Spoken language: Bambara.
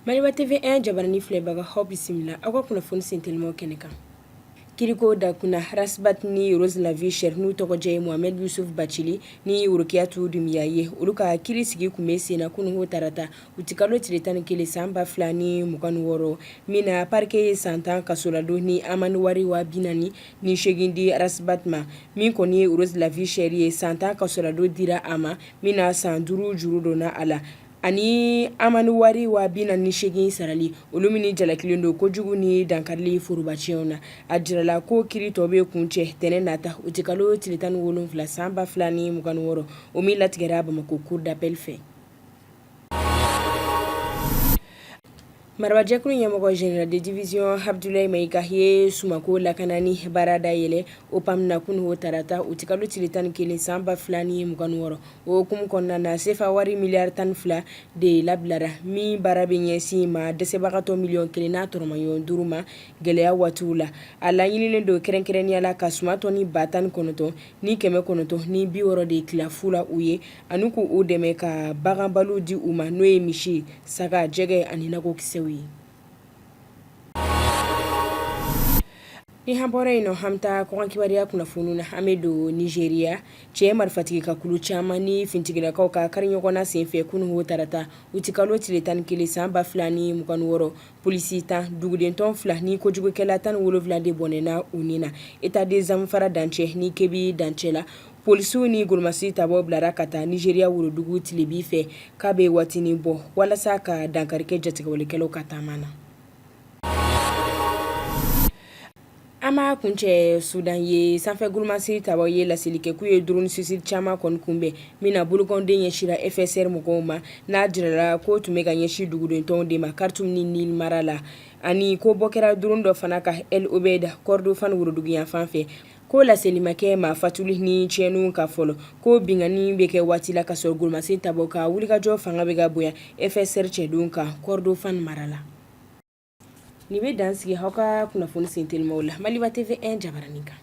Maliba TV1 jabarani filɛbaga aw bisimila aw ka kunnafoni sentelima kɛnɛ kan. Kiriko da kunna Rasbat ni Rose la vie chère n'u tɔgɔ jɛ Mohamed Yusuf Bachili ni Urukiyatu Dumiya ye olu ka kiri sigi kun bɛ senna kunungo tarata u ti kalo tile 11 san 2026 min na parquet ye san 10 kasoladon ni amande wari wa 40 ni 8 di Rasbat ma min kɔni ye Rose la vie chère ye san 10 kasoladon dira a ma min na san 5 juru donna a la ani amande wari wa 48 sarali olu min jalakilen don kojugu ni dankarili forobaciyɛnw na a jirala ko kiri tɔ bɛ kuncɛ tɛnɛ nata u ti kalo tile 17 san 2026 o min latigɛra Bamako cour d'appel fɛ. Marabajɛkulu ɲɛmɔgɔ général de division Abdoulaye Maïga ye sumako lakanani baara dayɛlɛ OPAM na kunungo tarata u ti kalo tile 11 san 2026 o hukumu kɔnɔna na CFA wari miliyari 12 de labilara min baara bɛ ɲɛsin ma dɛsɛbagatɔ miliyɔn 1 n'a tɔrɔmɔɲɔgɔn 5 ma gɛlɛya waatiw la a laɲininen don kɛrɛnkɛrɛnnenya la ka suma tɔni 19 ni 900 ni 60 de tila fu la u ye ani k'u dɛmɛ ka baganbalo di u ma n'o ye misi saga jɛgɛ ani nakɔkisɛw ye. Ni hambora ino hamta kwa kibaria kunnafoniw na an bɛ don Nigeria cɛ marifatigi ka kulu caman ni fintigilakaw ka kariɲɔgɔnna senfɛ kunungo tarata u ti kalo tile 11 san 2026 polisi 10 dugudentɔn 2 ni kojugukɛla 17 de bɔnɛna u ni na état des armes fara dancɛ ni Kebbi dancɛ la polisiw ni golomasi tabɔ bilara ka taa Nigeria worodugu Tilibi fɛ k'a bɛ waatinin bɔ walasa ka dankarikɛ jatigɛwalekɛlaw ka taama na. Ama kuncɛ Sudan ye sanfɛ golomasi tabɔ ye laseli k'u ye drone suicide caman kɔni kunbɛn min na bolokɔnden ɲɛsira FSR mɔgɔw ma n'a jirala ko tun bɛ ka ɲɛsin dugudentɔnw de ma Khartoum ni Nil mara la ani ko bɔ kɛra drone dɔ fana ka El Obeid Kordofan worodugu yan fan fɛ ko laseli ma kɛ maa fatuli ni tiɲɛniw ka fɔlɔ ko bingani bɛ kɛ waati la ka sɔrɔ golomasi tabɔ ka wulikajɔ fanga bɛ ka bonya FSR cɛdenw kan Kordofan mara la. Ni bɛ dan sigi aw ka kunnafoni sentelimaw la Maliba TV1 jabarani kan.